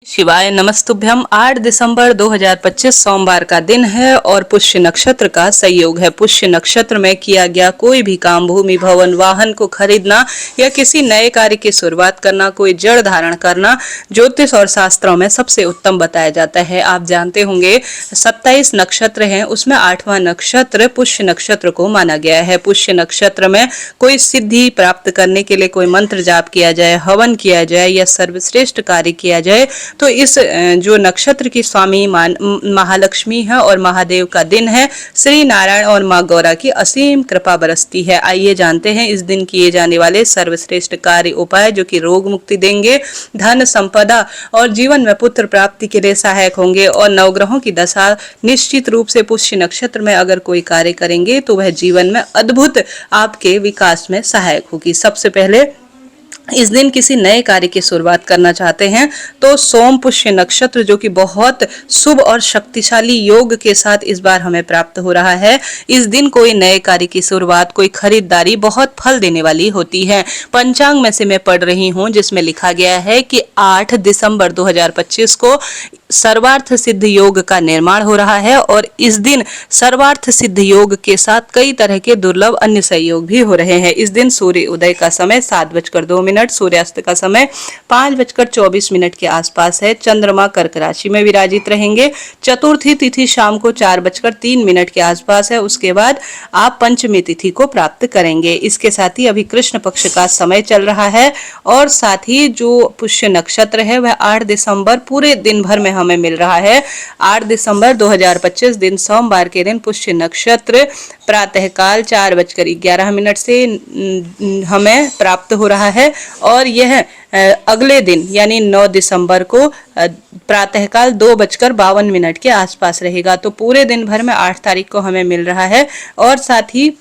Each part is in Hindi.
शिवाय नमस्तुभ्यम। 8 दिसंबर 2025 सोमवार का दिन है और पुष्य नक्षत्र का संयोग है। पुष्य नक्षत्र में किया गया कोई भी काम, भूमि भवन वाहन को खरीदना या किसी नए कार्य की शुरुआत करना, कोई जड़ धारण करना ज्योतिष और शास्त्रों में सबसे उत्तम बताया जाता है। आप जानते होंगे 27 नक्षत्र हैं, उसमें 8वां नक्षत्र पुष्य नक्षत्र को माना गया है। पुष्य नक्षत्र में कोई सिद्धि प्राप्त करने के लिए कोई मंत्र जाप किया जाए, हवन किया जाए या सर्वश्रेष्ठ कार्य किया जाए तो इस जो नक्षत्र की स्वामी महालक्ष्मी है और महादेव का दिन है, श्री नारायण और माँ गौरा की असीम कृपा बरसती है। आइए जानते हैं इस दिन किए जाने वाले सर्वश्रेष्ठ कार्य उपाय जो कि रोग मुक्ति देंगे, धन संपदा और जीवन में पुत्र प्राप्ति के लिए सहायक होंगे। और नवग्रहों की दशा निश्चित रूप से पुष्य नक्षत्र में अगर कोई कार्य करेंगे तो वह जीवन में अद्भुत आपके विकास में सहायक होगी। सबसे पहले इस दिन किसी नए कार्य की शुरुआत करना चाहते हैं तो सोम पुष्य नक्षत्र जो कि बहुत शुभ और शक्तिशाली योग के साथ इस बार हमें प्राप्त हो रहा है। इस दिन कोई नए कार्य की शुरुआत, कोई खरीदारी बहुत फल देने वाली होती है। पंचांग में से मैं पढ़ रही हूँ जिसमें लिखा गया है कि 8 दिसंबर 2025 को सर्वार्थ सिद्ध योग का निर्माण हो रहा है और इस दिन सर्वार्थ सिद्ध योग के साथ कई तरह के दुर्लभ अन्य संयोग भी हो रहे हैं। इस दिन सूर्य उदय का समय 7:02, सूर्यास्त का समय 5:24 के आसपास है। चंद्रमा कर्क राशि में विराजित रहेंगे। चतुर्थी तिथि शाम को 4:03 के आसपास है। उसके बाद आप पंचमी तिथि को प्राप्त करेंगे। इसके साथ ही अभी कृष्ण पक्ष का समय चल रहा है और साथ ही जो पुष्य नक्षत्र है वह 8 दिसंबर पूरे दिन भर में हमें मिल रहा है। 8 दिसंबर 2025 दिन सोमवार के दिन पुष्य नक्षत्र प्रातःकाल 4:11 से हमें प्राप्त हो रहा है और यह अगले दिन यानी 9 दिसंबर को प्रातःकाल 2:52 के आसपास रहेगा। तो पूरे दिन भर में 8 तारीख को हमें मिल रहा है और साथ ही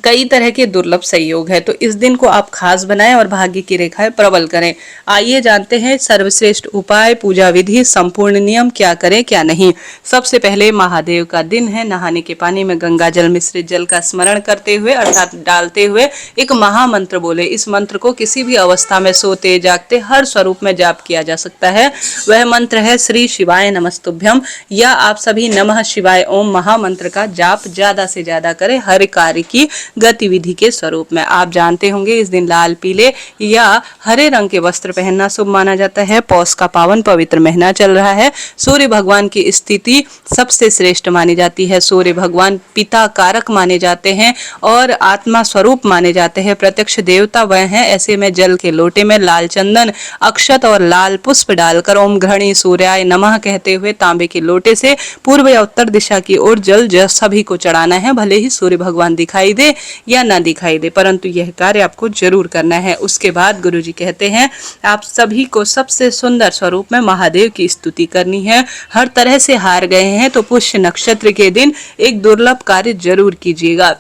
कई तरह के दुर्लभ संयोग है। तो इस दिन को आप खास बनाएं और भाग्य की रेखाएं प्रबल करें। आइए जानते हैं सर्वश्रेष्ठ उपाय, पूजा विधि, संपूर्ण नियम, क्या करें क्या नहीं। सबसे पहले महादेव का दिन है। नहाने के पानी में गंगा जल मिश्रित जल का स्मरण करते हुए अर्थात डालते हुए एक महामंत्र बोले। इस मंत्र को किसी भी अवस्था में सोते जागते हर स्वरूप में जाप किया जा सकता है। वह मंत्र है श्री शिवाय नमस्तुभ्यम या आप सभी नमः शिवाय ओम महामंत्र का जाप ज्यादा से ज्यादा करें हर कार्य की गतिविधि के स्वरूप में। आप जानते होंगे इस दिन लाल, पीले या हरे रंग के वस्त्र पहनना शुभ माना जाता है। पौष का पावन पवित्र महीना चल रहा है। सूर्य भगवान की स्थिति सबसे श्रेष्ठ मानी जाती है। सूर्य भगवान पिता कारक माने जाते हैं और आत्मा स्वरूप माने जाते हैं। प्रत्यक्ष देवता वह हैं। ऐसे में जल के लोटे में लाल चंदन, अक्षत और लाल पुष्प डालकर ओम घृणी सूर्याय नमः कहते हुए तांबे के लोटे से पूर्व या उत्तर दिशा की ओर जल सभी को चढ़ाना है। भले ही सूर्य भगवान दिखाई दे या ना दिखाई दे, परंतु यह कार्य आपको जरूर करना है। उसके बाद गुरुजी कहते हैं आप सभी को सबसे सुंदर स्वरूप में महादेव की स्तुति करनी है। हर तरह से हार गए हैं तो पुष्य नक्षत्र के दिन एक दुर्लभ कार्य जरूर कीजिएगा।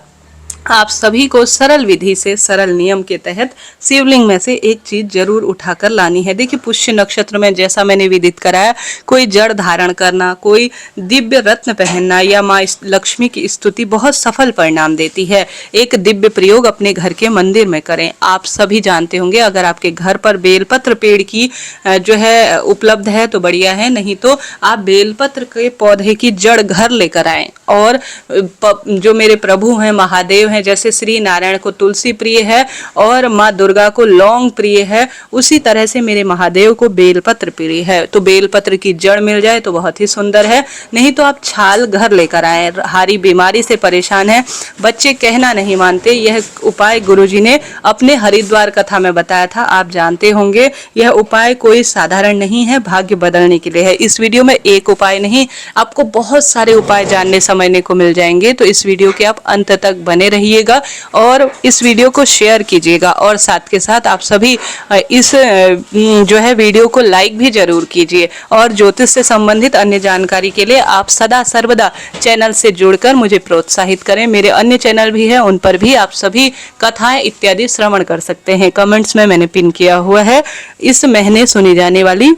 आप सभी को सरल विधि से, सरल नियम के तहत शिवलिंग में से एक चीज जरूर उठाकर लानी है। देखिए पुष्य नक्षत्र में जैसा मैंने विदित कराया, कोई जड़ धारण करना, कोई दिव्य रत्न पहनना या माँ लक्ष्मी की स्तुति बहुत सफल परिणाम देती है। एक दिव्य प्रयोग अपने घर के मंदिर में करें। आप सभी जानते होंगे अगर आपके घर पर बेलपत्र पेड़ की जो है उपलब्ध है तो बढ़िया है, नहीं तो आप बेलपत्र के पौधे की जड़ घर लेकर आए। और जो मेरे प्रभु हैं महादेव हैं, जैसे श्री नारायण को तुलसी प्रिय है और माँ दुर्गा को लौंग प्रिय है, उसी तरह से मेरे महादेव को बेलपत्र प्रिय है। तो बेलपत्र की जड़ मिल जाए तो बहुत ही सुंदर है, नहीं तो आप छाल घर लेकर आए। हारी बीमारी से परेशान है, बच्चे कहना नहीं मानते, यह उपाय गुरुजी ने अपने हरिद्वार कथा में बताया था। आप जानते होंगे यह उपाय कोई साधारण नहीं है, भाग्य बदलने के लिए है। इस वीडियो में एक उपाय नहीं, आपको बहुत सारे उपाय जानने समझने को मिल जाएंगे। तो इस वीडियो के आप अंत तक बने रहिएगा और इस वीडियो को शेयर कीजिएगा और साथ के साथ आप सभी इस जो है वीडियो को लाइक भी जरूर कीजिए। और ज्योतिष से संबंधित अन्य जानकारी के लिए आप सदा सर्वदा चैनल से जुड़कर मुझे प्रोत्साहित करें। मेरे अन्य चैनल भी हैं, उन पर भी आप सभी कथाएं इत्यादि श्रवण कर सकते हैं। कमेंट्स में मैंने पिन किया हुआ है इस महीने सुनी जाने वाली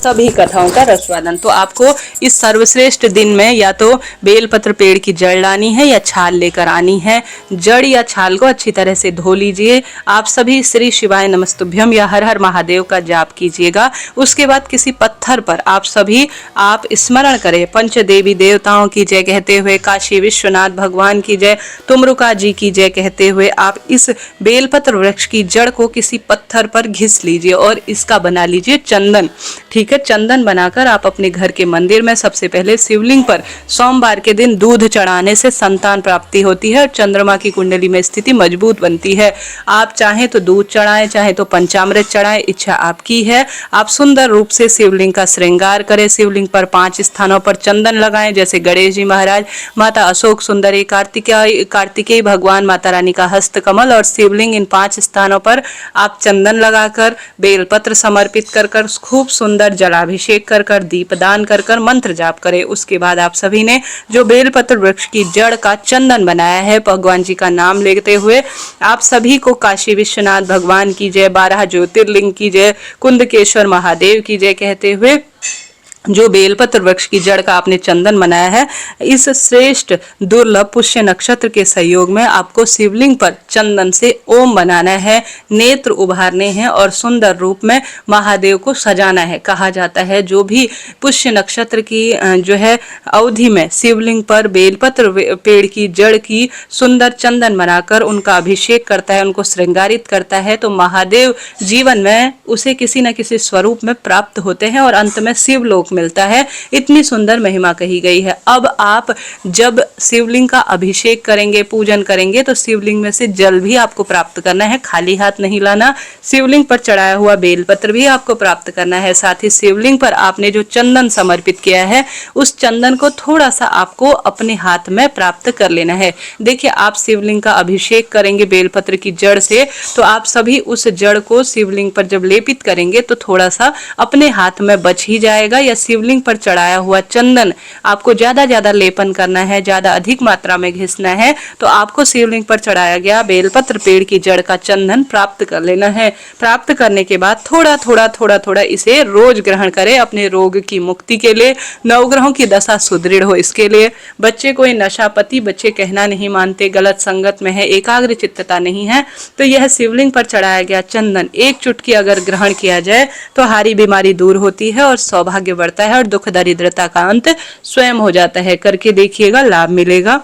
सभी कथाओं का रसवादन। तो आपको इस सर्वश्रेष्ठ दिन में या तो बेलपत्र पेड़ की जड़ लानी है या छाल लेकर आनी है। जड़ या छाल को अच्छी तरह से धो लीजिए। आप सभी श्री शिवाय नमस्तुभ्यम या हर हर महादेव का जाप कीजिएगा। उसके बाद किसी पत्थर पर आप स्मरण करें पंच देवी देवताओं की जय कहते हुए, काशी विश्वनाथ भगवान की जय, तुमरुका जी की जय कहते हुए आप इस बेलपत्र वृक्ष की जड़ को किसी पत्थर पर घिस लीजिए और इसका बना लीजिए चंदन। ठीक है, चंदन बनाकर आप अपने घर के मंदिर में सबसे पहले शिवलिंग पर सोमवार के दिन दूध चढ़ाने से संतान प्राप्ति होती है और चंद्रमा की कुंडली में स्थिति मजबूत बनती है। आप चाहें तो दूध चढ़ाएं, चाहे तो पंचामृत चढ़ाएं, इच्छा आपकी है। आप सुंदर रूप से शिवलिंग का श्रृंगार करें। शिवलिंग पर 5 स्थानों पर चंदन लगाएं, जैसे गणेश जी महाराज, माता अशोक सुंदरी, कार्तिकेय भगवान, माता रानी का हस्त कमल और शिवलिंग, इन 5 स्थानों पर आप चंदन लगाकर बेलपत्र समर्पित कर खूब सुंदर जलाभिषेक कर दीपदान कर मंत्र जाप करें। उसके बाद आप सभी ने जो बेलपत्र वृक्ष की जड़ का चंदन बनाया है, भगवान जी का नाम लेते हुए आप सभी को काशी विश्वनाथ भगवान की जय, 12 ज्योतिर्लिंग की जय, कुंदकेश्वर महादेव की जय कहते हुए जो बेलपत्र वृक्ष की जड़ का आपने चंदन बनाया है, इस श्रेष्ठ दुर्लभ पुष्य नक्षत्र के सहयोग में आपको शिवलिंग पर चंदन से ओम बनाना है, नेत्र उभारने हैं और सुंदर रूप में महादेव को सजाना है। कहा जाता है जो भी पुष्य नक्षत्र की जो है अवधि में शिवलिंग पर बेलपत्र पेड़ की जड़ की सुंदर चंदन बनाकर उनका अभिषेक करता है, उनको श्रृंगारित करता है, तो महादेव जीवन में उसे किसी न किसी स्वरूप में प्राप्त होते हैं और अंत में शिवलोक मिलता है। इतनी सुंदर महिमा कही गई है। अब आप जब शिवलिंग का अभिषेक करेंगे, पूजन करेंगे, तो शिवलिंग में से जल भी आपको प्राप्त करना है, खाली हाथ नहीं लाना। शिवलिंग पर चढ़ाया हुआ बेलपत्र भी आपको प्राप्त करना है। साथ ही शिवलिंग पर आपने जो चंदन समर्पित किया है, उस चंदन को थोड़ा सा आपको अपने हाथ में प्राप्त कर लेना है। देखिए, आप शिवलिंग का अभिषेक करेंगे बेलपत्र की जड़ से, तो आप सभी उस जड़ को शिवलिंग पर जब लेपित करेंगे तो थोड़ा सा अपने हाथ में बच ही जाएगा। या शिवलिंग पर चढ़ाया हुआ चंदन आपको ज्यादा लेपन करना है, ज्यादा अधिक मात्रा में घिसना है, तो आपको शिवलिंग पर चढ़ाया गया बेलपत्र पेड़ की जड़ का चंदन प्राप्त कर लेना है। प्राप्त करने के बाद थोड़ा इसे रोज ग्रहण करें अपने रोग की मुक्ति के लिए, नवग्रहों की दशा सुदृढ़ हो इसके लिए। बच्चे कोई नशापति, बच्चे कहना नहीं मानते, गलत संगत में है, एकाग्र चित्तता नहीं है, तो यह शिवलिंग पर चढ़ाया गया चंदन एक चुटकी अगर ग्रहण किया जाए तो हारी बीमारी दूर होती है और सौभाग्य बढ़ता है और दुख दरिद्रता का अंत स्वयं हो जाता है। करके देखिएगा, लाभ मिलेगा।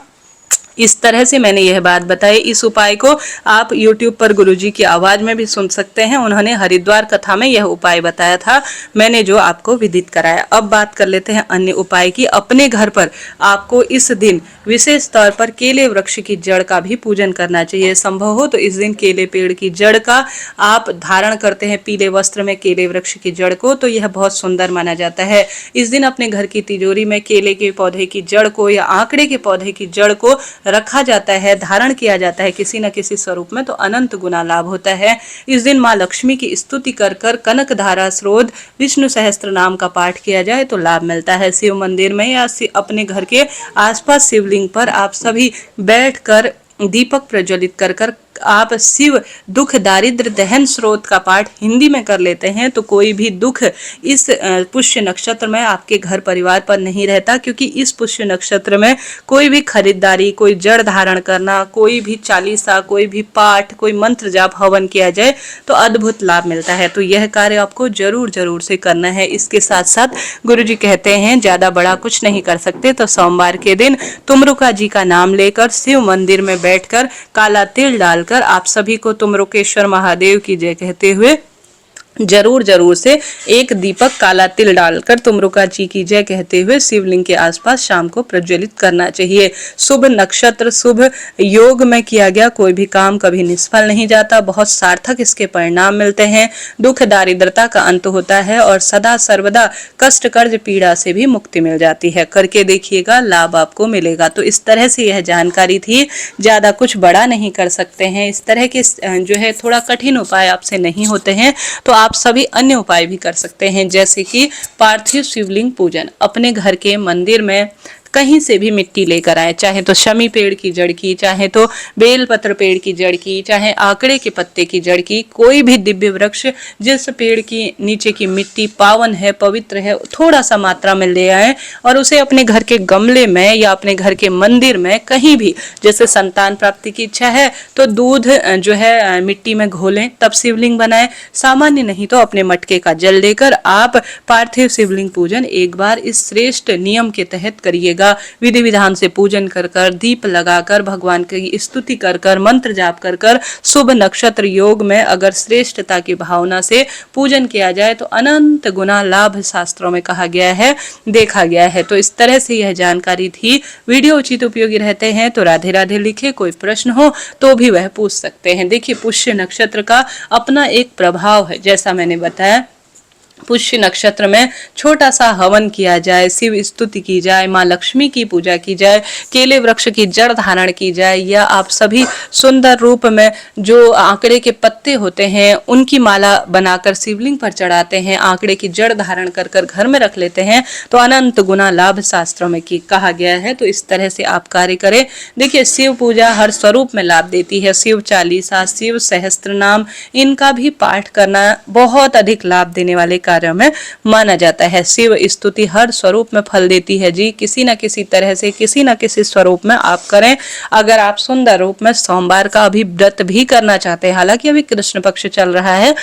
इस तरह से मैंने यह बात बताई। इस उपाय को आप YouTube पर गुरुजी की आवाज में भी सुन सकते हैं। उन्होंने हरिद्वार कथा में यह उपाय बताया था, मैंने जो आपको विदित कराया। अब बात कर लेते हैं अन्य उपाय की। अपने घर पर आपको इस दिन विशेष तौर पर केले वृक्ष की जड़ का भी पूजन करना चाहिए। संभव हो तो इस दिन केले पेड़ की जड़ का आप धारण करते हैं पीले वस्त्र में केले वृक्ष की जड़ को, तो यह बहुत सुंदर माना जाता है। इस दिन अपने घर की तिजोरी में केले के पौधे की जड़ को या आंकड़े के पौधे की जड़ को रखा जाता है, धारण किया जाता है किसी न किसी स्वरूप में, तो अनंत गुना लाभ होता है। इस दिन माँ लक्ष्मी की स्तुति कर कनक धारा स्रोत विष्णु सहस्त्र नाम का पाठ किया जाए तो लाभ मिलता है। शिव मंदिर में या अपने घर के आसपास शिवलिंग पर आप सभी बैठकर दीपक प्रज्वलित कर आप शिव दुख दारिद्र दहन स्रोत का पाठ हिंदी में कर लेते हैं तो कोई भी दुख इस पुष्य नक्षत्र में आपके घर परिवार पर नहीं रहता, क्योंकि इस पुष्य नक्षत्र में कोई भी खरीदारी, कोई जड़ धारण करना, कोई भी चालीसा, कोई भी पाठ, कोई मंत्र जाप हवन किया जाए तो अद्भुत लाभ मिलता है। तो यह कार्य आपको जरूर से करना है। इसके साथ साथ गुरुजी कहते हैं ज्यादा बड़ा कुछ नहीं कर सकते, तो सोमवार के दिन तुमरुका जी का नाम लेकर शिव मंदिर में बैठकर काला तिल डालकर आप सभी को तुमरुकेश्वर महादेव की जय कहते हुए जरूर से एक दीपक काला तिल डालकर तुमरुका जी की जय कहते हुए शिवलिंग के आसपास शाम को प्रज्वलित करना चाहिए। शुभ नक्षत्र, शुभ योग में किया गया कोई भी काम कभी निष्फल नहीं जाता, बहुत सार्थक इसके परिणाम मिलते हैं। दुख दारिद्रता का अंत होता है और सदा सर्वदा कष्ट कर्ज पीड़ा से भी मुक्ति मिल जाती है। करके देखिएगा, लाभ आपको मिलेगा। तो इस तरह से यह जानकारी थी, ज्यादा कुछ बड़ा नहीं कर सकते हैं। इस तरह के जो है थोड़ा कठिन उपाय आपसे नहीं होते हैं, तो आप सभी अन्य उपाय भी कर सकते हैं, जैसे कि पार्थिव शिवलिंग पूजन। अपने घर के मंदिर में कहीं से भी मिट्टी लेकर आए, चाहे तो शमी पेड़ की जड़ की, चाहे तो बेलपत्र पेड़ की जड़ की, चाहे आंकड़े के पत्ते की जड़ की, कोई भी दिव्य वृक्ष जिस पेड़ की नीचे की मिट्टी पावन है, पवित्र है, थोड़ा सा मात्रा में ले आए और उसे अपने घर के गमले में या अपने घर के मंदिर में कहीं भी, जैसे संतान प्राप्ति की इच्छा है तो दूध जो है मिट्टी में घोलें तब शिवलिंग बनाएं, सामान्य नहीं तो अपने मटके का जल लेकर आप पार्थिव शिवलिंग पूजन एक बार इस श्रेष्ठ नियम के तहत करिएगा। विधि विधान से पूजन कर कर, दीप लगाकर, भगवान की स्तुति कर कर, मंत्र जाप कर कर, शुभ नक्षत्र योग में अगर श्रेष्ठता की भावना से पूजन किया जाए तो अनंत गुना लाभ शास्त्रों में कहा गया है, देखा गया है। तो इस तरह से यह जानकारी थी। वीडियो उचित उपयोगी रहते हैं तो राधे राधे लिखे, कोई प्रश्न हो तो भी वह पूछ सकते हैं। देखिए, पुष्य नक्षत्र का अपना एक प्रभाव है, जैसा मैंने बताया। पुष्य नक्षत्र में छोटा सा हवन किया जाए, शिव स्तुति की जाए, माँ लक्ष्मी की पूजा की जाए, केले वृक्ष की जड़ धारण की जाए, या आप सभी सुंदर रूप में जो आंकड़े के पत्ते होते हैं उनकी माला बनाकर शिवलिंग पर चढ़ाते हैं, आंकड़े की जड़ धारण कर कर घर में रख लेते हैं तो अनंत गुना लाभ शास्त्रों में कहा गया है। तो इस तरह से आप कार्य करें। देखिए, शिव पूजा हर स्वरूप में लाभ देती है। शिव चालीसा, शिव सहस्त्र नाम, इनका भी पाठ करना बहुत अधिक लाभ देने वाले कार्य में माना जाता है। शिव स्तुति हर स्वरूप में फल देती है जी, किसी न किसी तरह से, किसी न किसी स्वरूप में आप करें। अगर आप सुंदर रूप में सोमवार का अभी व्रत भी करना चाहते हैं, हालांकि अभी कृष्ण पक्ष चल रहा है,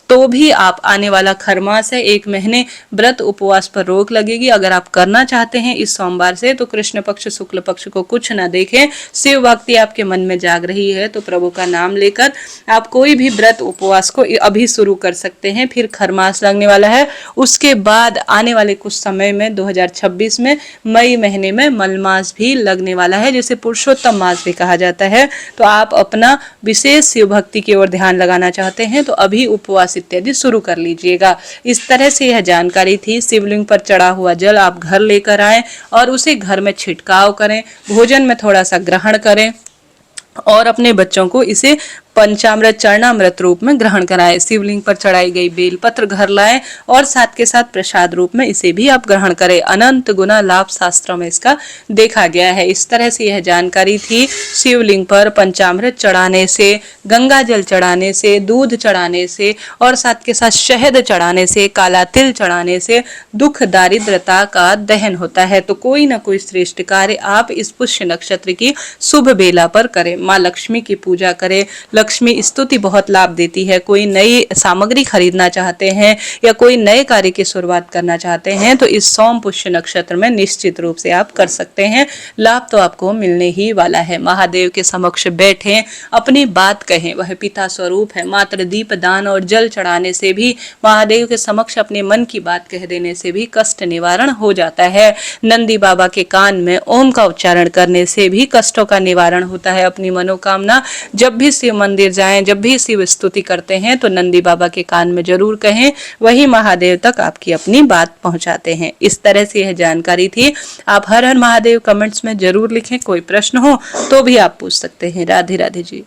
तो भी आप आने वाला खरमास है, 1 महीने व्रत उपवास पर रोक लगेगी। अगर आप करना चाहते हैं इस सोमवार से तो कृष्ण पक्ष शुक्ल पक्ष को कुछ ना देखें, शिव भक्ति आपके मन में जाग रही है तो प्रभु का नाम लेकर आप कोई भी व्रत उपवास को अभी शुरू कर सकते हैं। फिर खरमास लगने वाला है, उसके बाद आने वाले कुछ समय में 2026 में मई महीने में मलमास भी लगने वाला है, जिसे पुरुषोत्तम मास भी कहा जाता है। तो आप अपना विशेष शिव भक्ति की ओर ध्यान लगाना चाहते हैं तो अभी उपवास इत्यादि शुरू कर लीजिएगा। इस तरह से यह जानकारी थी। शिवलिंग पर चढ़ा हुआ जल आप घर लेकर आएं और उसे घर में छिड़काव करें, भोजन में थोड़ा सा ग्रहण करें और अपने बच्चों को इसे पंचामृत चरणामृत रूप में ग्रहण कराएं। शिवलिंग पर चढ़ाई गई बेलपत्र घर लाएं और साथ के साथ प्रसाद रूप में इसे भी आप ग्रहण करें। अनंत गुना लाभ शास्त्रों में इसका देखा गया है। इस तरह से यह जानकारी थी। शिवलिंग पर पंचामृत चढ़ाने से, गंगा जल चढ़ाने से, दूध चढ़ाने से और साथ के साथ शहद चढ़ाने से, काला तिल चढ़ाने से दुख दारिद्रता का दहन होता है। तो कोई ना कोई श्रेष्ठ कार्य आप इस पुष्य नक्षत्र की शुभ बेला पर करें। माँ लक्ष्मी की पूजा करें। लक्ष्मी स्तुति बहुत लाभ देती है। कोई नई सामग्री खरीदना चाहते हैं या कोई नए कार्य की शुरुआत करना चाहते हैं तो इस सोम पुष्य नक्षत्र में निश्चित रूप से आप कर सकते हैं। लाभ तो आपको मिलने ही वाला है। महादेव के समक्ष बैठें, अपनी बात कहें, वह पिता स्वरूप है। मात्र दीप दान और जल चढ़ाने से भी, महादेव के समक्ष अपने मन की बात कह देने से भी कष्ट निवारण हो जाता है। नंदी बाबा के कान में ओम का उच्चारण करने से भी कष्टों का निवारण होता है। अपनी मनोकामना जब भी शिव मंदिर जाएं, जब भी शिव स्तुति करते हैं तो नंदी बाबा के कान में जरूर कहें, वही महादेव तक आपकी अपनी बात पहुंचाते हैं। इस तरह से यह जानकारी थी। आप हर हर महादेव कमेंट्स में जरूर लिखें। कोई प्रश्न हो तो भी आप पूछ सकते हैं। राधे राधे जी।